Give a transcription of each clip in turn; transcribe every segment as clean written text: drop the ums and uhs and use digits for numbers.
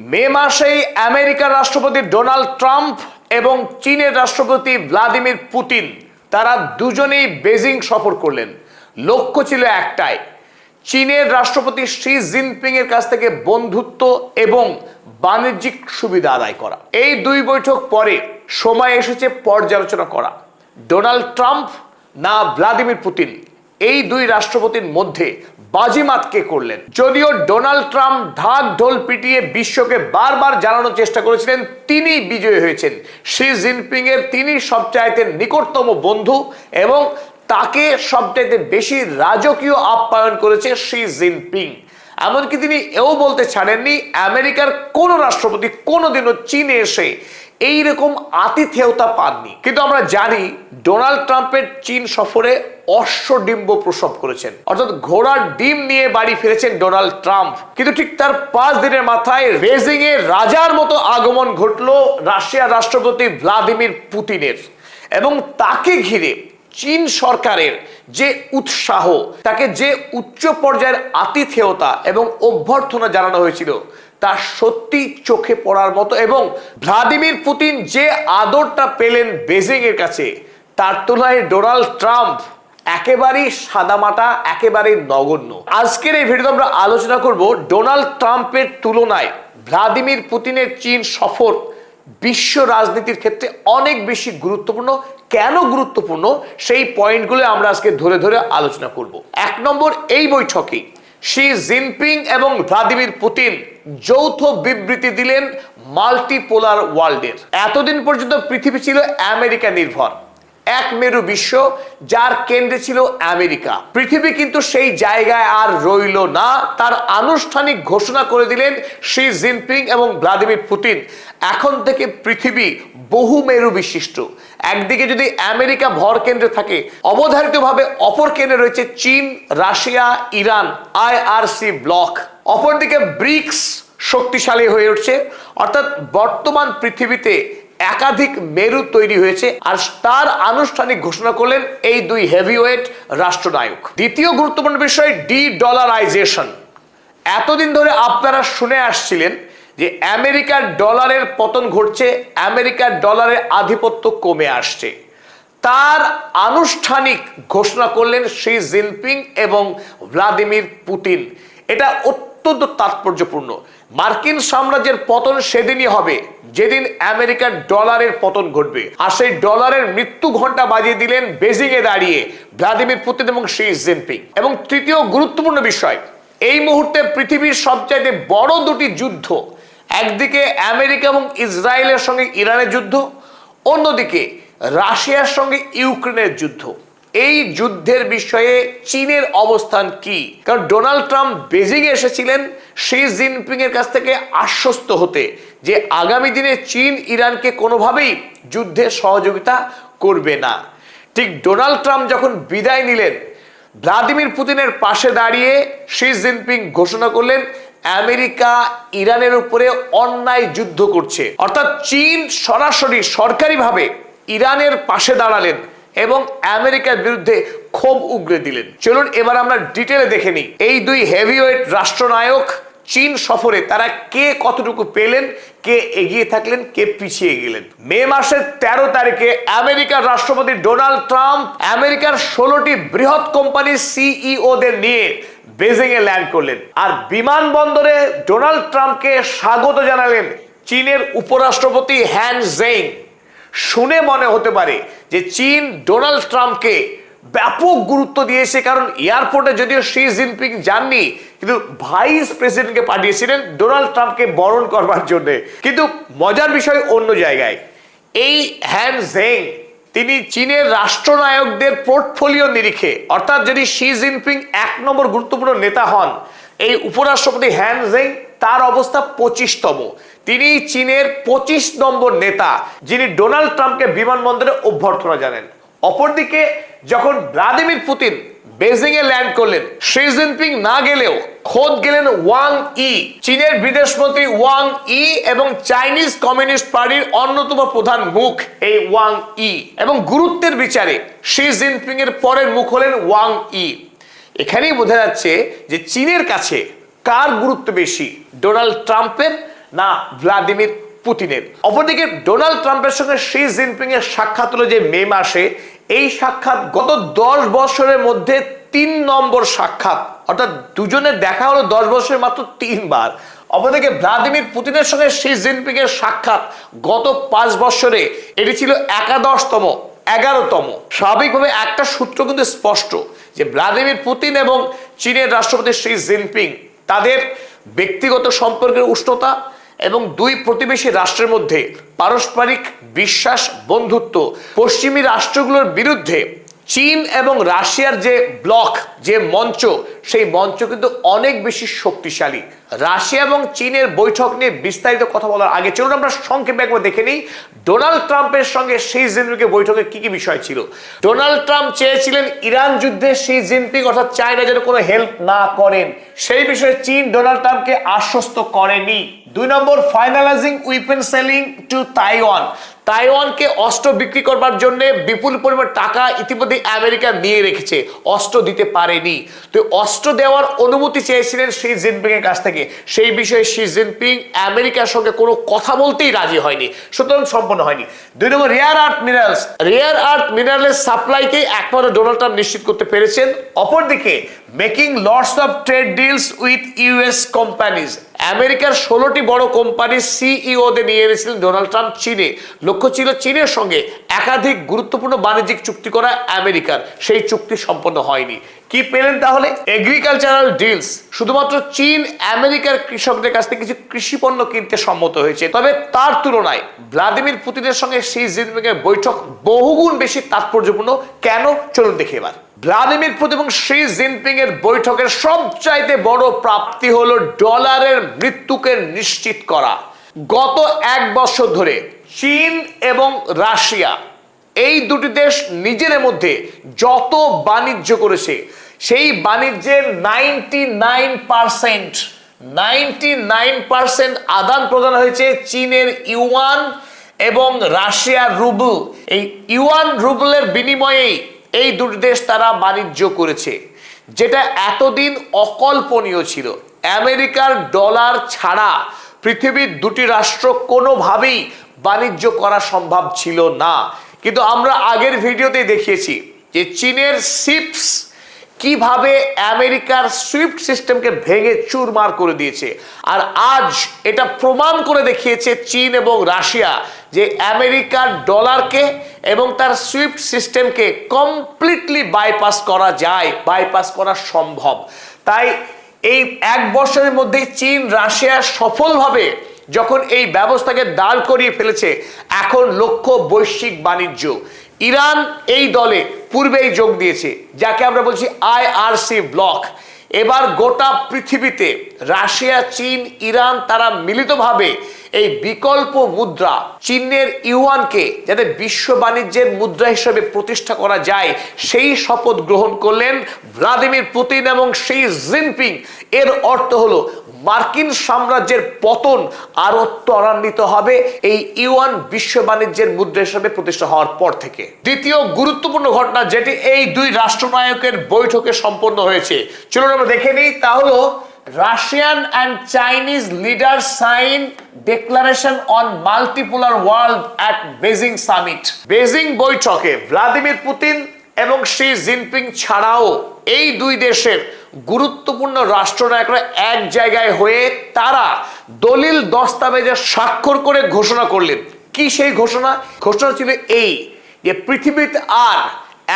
মে মাসেই আমেরিকার রাষ্ট্রপতি ডোনাল্ড ট্রাম্প এবং চীনের রাষ্ট্রপতি ভ্লাদিমির পুতিন তারা দুজনেই বেজিং সফর করলেন। লক্ষ্য ছিল একটাই, চীনের রাষ্ট্রপতি শি জিনপিং এর কাছ থেকে বন্ধুত্ব এবং বাণিজ্যিক সুবিধা আদায় করা। এই দুই বৈঠক পরে সময় এসেছে পর্যালোচনা করা, ডোনাল্ড ট্রাম্প না ভ্লাদিমির পুতিন, এই দুই রাষ্ট্রপতির মধ্যে বাজিমাত কে করলেন। যদিও ডোনাল্ড ট্রাম্প ঢাক ঢোল পিটিয়ে বিশ্বকে বারবার জানানোর চেষ্টা করেছিলেন তিনি বিজয়ী হয়েছেন, শি জিনপিং এর তিনি সবচাইতে নিকটতম বন্ধু এবং তাকে সবচাইতে বেশি রাজকীয় আপ্যায়ন করেছে শি জিনপিং। এমনকি তিনি এও বলতে ছাড়েননি আমেরিকার কোন রাষ্ট্রপতি কোনোদিনও চীনে এসে এইরকম আতিথেয়তা পাননি। কিন্তু আমরা জানি ডোনাল্ড ট্রাম্পের চীন সফরে অশ্বডিম্ব প্রসব করেছেন, অর্থাৎ ঘোড়ার ডিম নিয়ে বাড়ি ফিরেছেন ডোনাল্ড ট্রাম্প। কিন্তু ঠিক তার 5 দিনের মাথায় বেজিং এ রাজার মতো আগমন ঘটল রাশিয়ার রাষ্ট্রপতি ভ্লাদিমির পুতিনের এবং তাকে ঘিরে চীন সরকারের যে উৎসাহ, তাকে যে উচ্চ পর্যায়ের আতিথেয়তা এবং অভ্যর্থনা জানানো হয়েছিল তা সত্যি চোখে পড়ার মতো। এবং ভ্লাদিমির পুতিন যে আদরটা পেলেন বেজিং এর কাছে তার তুলনায় ডোনাল্ড ট্রাম্প একেবারেই সাদামাটা, একেবারেই নগণ্য। আজকের এই ভিডিওতে আমরা আলোচনা করব ডোনাল্ড ট্রাম্পের তুলনায় ভ্লাদিমির পুতিনের চীন সফর বিশ্ব রাজনীতির ক্ষেত্রে অনেক বেশি গুরুত্বপূর্ণ। কেন গুরুত্বপূর্ণ সেই পয়েন্টগুলো আমরা আজকে ধরে ধরে আলোচনা করব। 1 নম্বর, এই বৈঠকে শি জিনপিং এবং ভ্লাদিমির পুতিন যৌথ বিবৃতি দিলেন মাল্টিপোলার ওয়ার্ল্ডের। এতদিন পর্যন্ত পৃথিবী ছিল আমেরিকা নির্ভর, এক মেরু বিশ্ব যার কেন্দ্রে ছিল আমেরিকা। পৃথিবী কিন্তু সেই জায়গায় আর রইল না, তার আনুষ্ঠানিক ঘোষণা করে দিলেন শি জিনপিং এবং ভ্লাদিমির পুতিন। এখন থেকে পৃথিবী বহু মেরু বিশিষ্ট। একদিকে যদি আমেরিকা ভর কেন্দ্রে থাকে, অবধারিতভাবে অপর কেন্দ্রে রয়েছে চীন, রাশিয়া, ইরান, আইআরসি ব্লক। অপরদিকে ব্রিক্স শক্তিশালী হয়ে উঠছে, অর্থাৎ বর্তমান পৃথিবীতে একাধিক মেরু তৈরি হয়েছে। আর তার আনুষ্ঠানিক ঘোষণা করলেন এই দুই হেভিওয়েট রাষ্ট্রনায়ক। দ্বিতীয় গুরুত্বপূর্ণ বিষয় ডি-ডলারাইজেশন। এতদিন ধরে আপনারা শুনে আসছিলেন যে আমেরিকার ডলারের পতন ঘটছে, আমেরিকার ডলারের আধিপত্য কমে আসছে। তার আনুষ্ঠানিক ঘোষণা করলেন শি জিনপিং এবং ভ্লাদিমির পুতিন। এটা অত্যন্ত তাৎপর্যপূর্ণ। মার্কিন সাম্রাজ্যের পতন সেদিনই হবে যেদিন আমেরিকার ডলারের পতন ঘটবে। আর সেই ডলারের মৃত্যু ঘন্টা বাজিয়ে দিলেন বেজিং এ দাঁড়িয়ে ভ্লাদিমির পুতিন এবং শি জিনপিং। এবং তৃতীয় গুরুত্বপূর্ণ বিষয়, এই মুহূর্তে পৃথিবীর সবচাইতে বড় দুটি যুদ্ধ, একদিকে আমেরিকা এবং ইসরায়েলের সঙ্গে ইরানের যুদ্ধ, অন্যদিকে রাশিয়ার সঙ্গে ইউক্রেনের যুদ্ধ। এই যুদ্ধের বিষয়ে চীনের অবস্থান কি? কারণ ডোনাল্ড ট্রাম্প বেজিং এ এসেছিলেন শি জিনপিং এর কাছ থেকে আশ্বস্ত হতে যে আগামী দিনে চীন ইরানকে কোনোভাবেই যুদ্ধে সহযোগিতা করবে না। ঠিক ডোনাল্ড ট্রাম্প যখন বিদায় নিলেন, ভ্লাদিমির পুতিনের পাশে দাঁড়িয়ে শি জিনপিং ঘোষণা করলেন আমেরিকা ইরানের উপরে অন্যায় যুদ্ধ করছে। অর্থাৎ চীন সরাসরি সরকারিভাবে ইরানের পাশে দাঁড়ালেন এবং আমেরিকার বিরুদ্ধে ক্ষোভ উগরে দিলেন। চলুন এবার আমরা ডিটেলে দেখে নিই এই দুই হেভিওয়েট রাষ্ট্রনায়ক চীন সফরে তারা কে কতটুকু পেলেন, কে এগিয়ে থাকলেন, কে পিছিয়ে গেলেন। মে মাসের 13 তারিখে আমেরিকার রাষ্ট্রপতি ডোনাল্ড ট্রাম্প আমেরিকার 16টি বৃহৎ কোম্পানির সিইওদের নিয়ে বেজিং এ ল্যান্ড করলেন। আর বিমানবন্দরে ডোনাল্ড ট্রাম্পকে স্বাগত জানালেন চীনের উপরাষ্ট্রপতি হ্যান জেইং। শুনে মনে হতে পারে যে চীন ডোনাল্ড ট্রাম্পকে ব্যাপক গুরুত্ব দিয়েছে, কারণ এয়ারপোর্টে যদিও শি জিনপিং যাননি কিন্তু ভাইস প্রেসিডেন্টকে পাঠিয়েছিলেন ডোনাল্ড ট্রাম্পকে বরণ করবার জন্য। কিন্তু মজার বিষয় অন্য জায়গায়। এই হ্যান জেইং তিনি চীনের রাষ্ট্রনায়কদের পোর্টফোলিও নিরিখে, অর্থাৎ যদি শি জিনপিং 1 নম্বর গুরুত্বপূর্ণ নেতা হন, এই উপরাষ্ট্রপতি হ্যান জেইং তার অবস্থা 25তম। তিনি চীনের 25 নম্বর নেতা যিনি ডোনাল্ড ট্রাম্পকে বিমানবন্দরে অভ্যর্থনা জানান। অপরদিকে যখন ভ্লাদিমির পুতিন বেজিং এ ল্যান্ড করলেন, শি জিনপিং না গেলেও খোদ গেলেন ওয়াং ই, চীনের বিদেশমন্ত্রী ওয়াং ই এবং চাইনিজ কমিউনিস্ট পার্টির অন্যতম প্রধান মুখ এই ওয়াং ই। এবং গুরুত্বের বিচারে শি জিনপিং এর পরের মুখ হলেন ওয়াং ই। এখানেই বোঝা যাচ্ছে যে চীনের কাছে কার গুরুত্ব বেশি, ডোনাল্ড ট্রাম্পের না ভ্লাদিমির পুতিনের? অপরদিকে ডোনাল্ড ট্রাম্পের সঙ্গে শি জিনপিং এর সাক্ষাৎ হলো যে মে মাসে, এই সাক্ষাৎ গত 10 বছরের মধ্যে 3 নম্বর সাক্ষাৎ, অর্থাৎ দুজনের দেখা হলো 10 বছরে মাত্র 3 বার। অপরদিকে ভ্লাদিমির পুতিনের সঙ্গে শি জিনপিং এর সাক্ষাৎ গত 5 বছরে এটি ছিল 11তম 11তম। স্বাভাবিকভাবে একটা সূত্র কিন্তু স্পষ্ট যে ভ্লাদিমির পুতিন এবং চীনের রাষ্ট্রপতি শি জিনপিং তাদের ব্যক্তিগত সম্পর্কের উষ্ণতা এবং দুই প্রতিবেশী রাষ্ট্রের মধ্যে পারস্পরিক বিশ্বাস, বন্ধুত্ব, পশ্চিমী রাষ্ট্রগুলোর বিরুদ্ধে চীন এবং রাশিয়ার যে ব্লক, যে মঞ্চ, সেই মঞ্চ কিন্তু অনেক বেশি শক্তিশালী। রাশিয়া এবং চীনের বৈঠক নিয়ে বিস্তারিত কথা বলার আগে চলুন আমরা সংক্ষেপে একবার দেখে নিই ডোনাল্ড ট্রাম্পের সঙ্গে শি জিনপিংয়ের বৈঠকে কি কি বিষয় ছিল। ডোনাল্ড ট্রাম্প চেয়েছিলেন ইরান যুদ্ধে শি জিনপিং অর্থাৎ চায়না যেন কোনো হেল্প না করেন, সেই বিষয়ে চীন ডোনাল্ড ট্রাম্পকে আশ্বস্ত করেনি। 2 নম্বর, finalizing weapon selling to Taiwan. তাইওয়ানকে অস্ত্র বিক্রি করবার জন্য বিপুল পরিমাণ টাকা ইতিমধ্যে আমেরিকা নিয়ে রেখেছে, অস্ত্র দিতে পারেনি। তো অস্ত্র দেওয়ার অনুমতি চেয়েছিলেন শি জিনপিং এর কাছ থেকে, সেই বিষয়ে শি জিনপিং আমেরিকার সঙ্গে কোনো কথা বলতেই রাজি হয়নি, সুতরাং সম্পন্ন হয়নি। 2 নম্বর, rare earth minerals. Rare earth মিনারেলের সাপ্লাইকে একমাত্র ডোনাল্ড ট্রাম্প নিশ্চিত করতে পেরেছেন। অপরদিকে making lots of trade deals with US companies. আমেরিকার 16টি বড় কোম্পানির সিইওদের নিয়ে এনেছিলেন ডোনাল্ড ট্রাম্প চীনে। লক্ষ্য ছিল চীনের সঙ্গে একাধিক গুরুত্বপূর্ণ বাণিজ্যিক চুক্তি করা আমেরিকার, সেই চুক্তি সম্পন্ন হয়নি। কি পেলেন তাহলে? Agricultural deals. শুধুমাত্র চীন আমেরিকার কৃষকদের কাছ থেকে কিছু কৃষি পণ্য কিনতে সম্মত হয়েছে, তবে তার তুলনায় ভ্লাদিমির পুতিনের সঙ্গে শি জিনপিং এর বৈঠক বহুগুণ বেশি তাৎপর্যপূর্ণ। কেন? চলুন দেখি এবার। ভ্লাদিমির পুতিন এবং শি জিনপিং এর বৈঠকের সবচাইতে বড় প্রাপ্তি হলো ডলারের মৃত্যুকে নিশ্চিত করা। গত 1 বছর ধরে চীন এবং রাশিয়া, এই দুটি দেশ নিজেদের মধ্যে যত বাণিজ্য করেছে, সেই বাণিজ্যের 99% আদান প্রদান হয়েছে চীনের ইউয়ান এবং রাশিয়ার রুবল। এই ইউয়ান রুবলের বিনিময়েই এই দুটি দেশ তারা বাণিজ্য করেছে, যেটা এতদিন অকল্পনীয় ছিল। আমেরিকার ডলার ছাড়া পৃথিবীর দুটি রাষ্ট্র কোনোভাবেই বাণিজ্য করা সম্ভব ছিল না। কিন্তু আমরা আগের ভিডিওতে দেখিয়েছি যে চীনের সিপস কিভাবে আমেরিকার সুইফট সিস্টেমকে ভেঙে চুরমার করে দিয়েছে, আর আজ এটা প্রমাণ করে দেখিয়েছে চীন এবং রাশিয়া যে আমেরিকার ডলারকে এবং তার সুইফট সিস্টেমকে কমপ্লিটলি বাইপাস করা যায়, বাইপাস করা সম্ভব। তাই এই 1 বছরের মধ্যে চীন রাশিয়া সফলভাবে যখন এই ব্যবস্থাকে দাঁড় করিয়ে ফেলেছে, এখন লক্ষ্য বৈশ্বিক বাণিজ্য। ইরান এই দলে পূর্বেই যোগ দিয়েছে, যাকে আমরা বলছি IRC ব্লক। এবার গোটা পৃথিবীতে রাশিয়া, চীন, ইরান তারা মিলিতভাবে এই বিকল্প মুদ্রা চীনের ইউয়ানকে যাতে বিশ্ব বাণিজ্যের মুদ্রা হিসেবে প্রতিষ্ঠা করা যায়, সেই শপথ গ্রহণ করলেন ভ্লাদিমির পুতিন এবং শি জিনপিং। এর অর্থ হলো মার্কিন সাম্রাজ্যের পতন আরো ত্বরান্বিত হবে এই ইউয়ান বিশ্ব বাণিজ্যের মুদ্রা হিসেবে প্রতিষ্ঠা হওয়ার পর থেকে। দ্বিতীয় গুরুত্বপূর্ণ ঘটনা যেটি এই দুই রাষ্ট্রনায়কের বৈঠকে সম্পন্ন হয়েছে, চলুন আমরা দেখে নিই। তা হলো Russian and Chinese leader sign declaration on multipolar world at Beijing summit. Beijing বৈঠকে ভ্লাদিমির পুতিন এবং শি জিনপিং ছাড়াও এই দুই দেশের গুরুত্বপূর্ণ রাষ্ট্রনায়করা এক জায়গায় হয়ে তারা দলিল দস্তাবেজে স্বাক্ষর করে ঘোষণা করলেন। কি সেই ঘোষণা? ঘোষণা ছিল এই যে পৃথিবীতে আর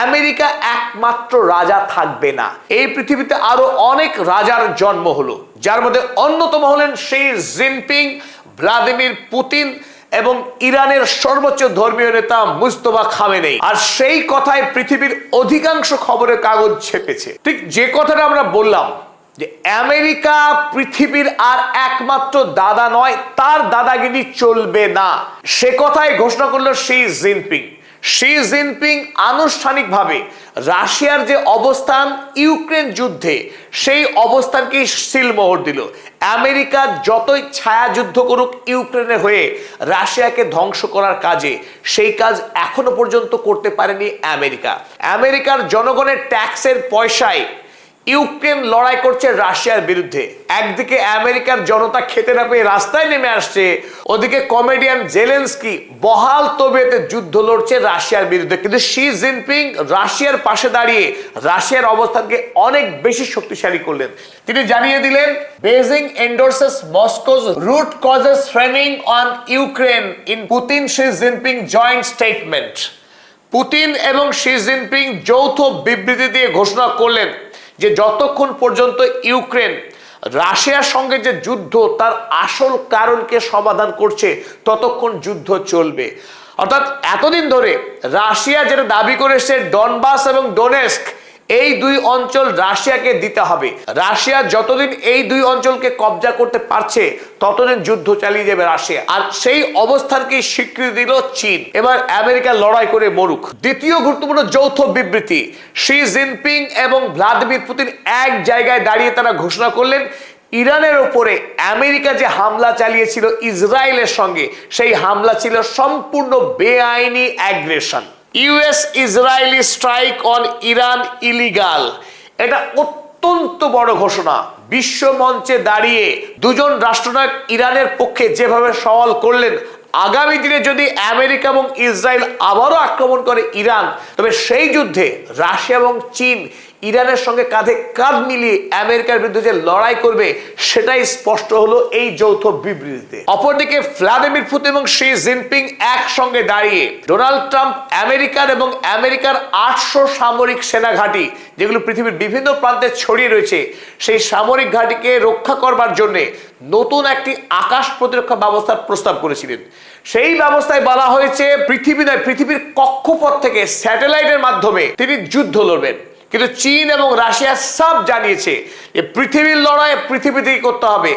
আমেরিকা একমাত্র রাজা থাকবে না, এই পৃথিবীতে আরো অনেক রাজার জন্ম হলো, যার মধ্যে অন্যতম হলেন শি জিনপিং, ভ্লাদিমির পুতিন এবং ইরানের সর্বোচ্চ ধর্মীয় নেতা মুস্তফা খামেনেই। আর সেই কথায় পৃথিবীর অধিকাংশ খবরের কাগজ ছেপেছে। ঠিক যে কথাটা আমরা বললাম যে আমেরিকা পৃথিবীর আর একমাত্র দাদা নয়, তার দাদাগিরি চলবে না, সে কথাই ঘোষণা করলো শি জিনপিং। শি জিনপিং আনুষ্ঠানিকভাবে রাশিয়ার যে অবস্থান ইউক্রেন যুদ্ধে, সেই অবস্থানকে সিলমোহর দিল। আমেরিকা যতই ছায়া যুদ্ধ করুক ইউক্রেনে হয়ে রাশিয়াকে ধ্বংস করার কাজে, সেই কাজ এখনো পর্যন্ত করতে পারেনি আমেরিকা। আমেরিকার জনগণের ট্যাক্সের পয়সায় ইউক্রেন লড়াই করছে রাশিয়ার বিরুদ্ধে। একদিকে আমেরিকার জনতা খেতে না পেয়ে রাস্তায় নেমে আসছে, ওদিকে কমেডিয়ান জেলেনস্কি বহাল তবিয়তে যুদ্ধ লড়ছে রাশিয়ার বিরুদ্ধে। কিন্তু শি জিনপিং রাশিয়ার পাশে দাঁড়িয়ে রাশিয়ার অবস্থানকে অনেক বেশি শক্তিশালী করলেন। তিনি জানিয়ে দিলেন, Beijing endorses Moscow's root causes framing on Ukraine in Putin Xi Jinping joint statement. Putin এবং শি জিনপিং যৌথ বিবৃতি দিয়ে ঘোষণা করলেন যে যতক্ষণ পর্যন্ত ইউক্রেন রাশিয়ার সঙ্গে যে যুদ্ধ তার আসল কারণকে সমাধান করছে ততক্ষণ যুদ্ধ চলবে। অর্থাৎ এতদিন ধরে রাশিয়া যেটা দাবি করেছে ডনবাস এবং ডোনেস্ক এই দুই অঞ্চল রাশিয়াকে দিতে হবে, রাশিয়া যতদিন এই দুই অঞ্চলকে কবজা করতে পারছে ততদিন যুদ্ধ চালিয়ে যাবে রাশিয়া। আর সেই অবস্থানকে স্বীকৃতি দিল চীন। এবার আমেরিকা লড়াই করে মরুক। দ্বিতীয় গুরুত্বপূর্ণ যৌথ বিবৃতি, শি জিনপিং এবং ভ্লাদিমির পুতিন এক জায়গায় দাঁড়িয়ে তারা ঘোষণা করলেন ইরানের উপরে আমেরিকা যে হামলা চালিয়েছিল ইসরায়েলের সঙ্গে, সেই হামলা ছিল সম্পূর্ণ বেআইনি aggression. US Israeli strike on Iran illegal. এটা অত্যন্ত বড় ঘোষণা। বিশ্ব মঞ্চে দাঁড়িয়ে দুজন রাষ্ট্রনায়ক ইরানের পক্ষে যেভাবে সওয়াল করলেন, আগামী দিনে যদি আমেরিকা এবং ইসরায়েল আবারও আক্রমণ করে ইরান, তবে সেই যুদ্ধে রাশিয়া এবং চীন ইরানের সঙ্গে কাঁধে কাঁধ মিলিয়ে আমেরিকার বিরুদ্ধে যে লড়াই করবে সেটাই স্পষ্ট হলো এই যৌথ বিবৃতিতে। অপরদিকে ভ্লাদিমির পুতিন এবং শি জিনপিং একসঙ্গে দাঁড়িয়ে ডোনাল্ড ট্রাম্প আমেরিকার এবং আমেরিকার 800 সামরিক সেনা ঘাঁটি যেগুলো পৃথিবীর বিভিন্ন প্রান্তে ছড়িয়ে রয়েছে, সেই সামরিক ঘাঁটিকে রক্ষা করবার জন্য নতুন একটি আকাশ প্রতিরক্ষা ব্যবস্থার প্রস্তাব করেছিলেন। সেই ব্যবস্থায় বলা হয়েছে পৃথিবীর কক্ষপথ থেকে স্যাটেলাইটের মাধ্যমে তিনি যুদ্ধ লড়বেন। কিন্তু চীন এবং রাশিয়া সব জানিয়েছে যে পৃথিবীর লড়াই পৃথিবীতেই করতে হবে,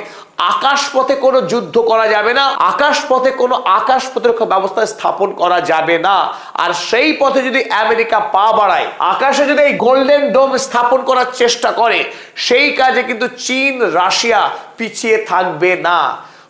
আকাশ পথে কোনো যুদ্ধ করা যাবে না, আকাশ পথে কোনো আকাশ প্রতিরক্ষা ব্যবস্থা স্থাপন করা যাবে না। আর সেই পথে যদি আমেরিকা পা বাড়ায়, আকাশে যদি এই গোল্ডেন ডোম স্থাপন করার চেষ্টা করে, সেই কাজে কিন্তু চীন রাশিয়া পিছিয়ে থাকবে না।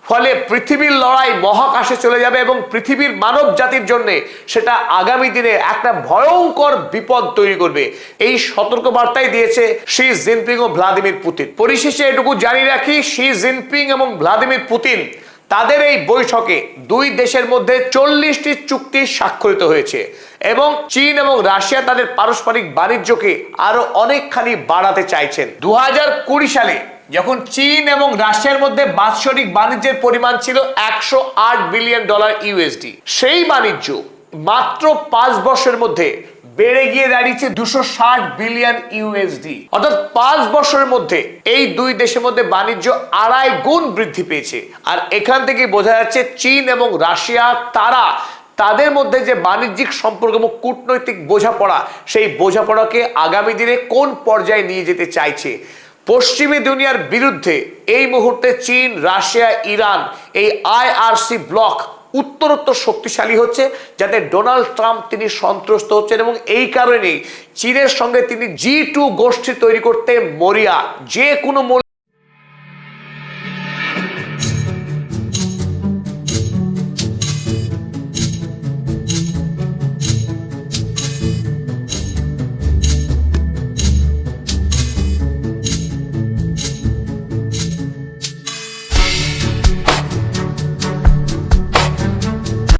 ফলে পৃথিবীর লড়াই মহাকাশে চলে যাবে এবং পৃথিবীর মানব জাতির জন্য সেটা আগামী দিনে একটা ভয়ঙ্কর বিপদ তৈরি করবে। এই সতর্ক বার্তাই দিয়েছে শি জিনপিং ও ভ্লাদিমির পুতিন। পরিশেষে এটুকু জানিয়ে রাখি, শি জিনপিং এবং ভ্লাদিমির পুতিন তাদের এই বৈঠকে দুই দেশের মধ্যে 40টি চুক্তি স্বাক্ষরিত হয়েছে এবং চীন এবং রাশিয়া তাদের পারস্পরিক বাণিজ্যকে আরো অনেকখানি বাড়াতে চাইছেন। 2020 সালে যখন চীন এবং রাশিয়ার মধ্যে বাৎসরিক বাণিজ্যের পরিমাণ ছিল $108 বিলিয়ন ইউএসডি, সেই বাণিজ্য মাত্র 5 বছরের মধ্যে বেড়ে গিয়ে দাঁড়িয়েছে $260 বিলিয়ন ইউএসডি। অর্থাৎ 5 বছরের মধ্যে এই দুই দেশের মধ্যে বাণিজ্য 2.5 গুণ বৃদ্ধি পেয়েছে। আর এখান থেকে বোঝা যাচ্ছে চীন এবং রাশিয়া তাদের মধ্যে যে বাণিজ্যিক সম্পর্ক এবং কূটনৈতিক বোঝাপড়া, সেই বোঝাপড়াকে আগামী দিনে কোন পর্যায়ে নিয়ে যেতে চাইছে। পশ্চিমী দুনিয়ার বিরুদ্ধে এই মুহূর্তে চীন, রাশিয়া, ইরান এই আইআরসি ব্লক উত্তরোত্তর শক্তিশালী হচ্ছে, যাতে ডোনাল্ড ট্রাম্প তিনি সন্ত্রস্ত হচ্ছেন এবং এই কারণেই চীনের সঙ্গে তিনি G2 গোষ্ঠী তৈরি করতে মরিয়া। যে কোনো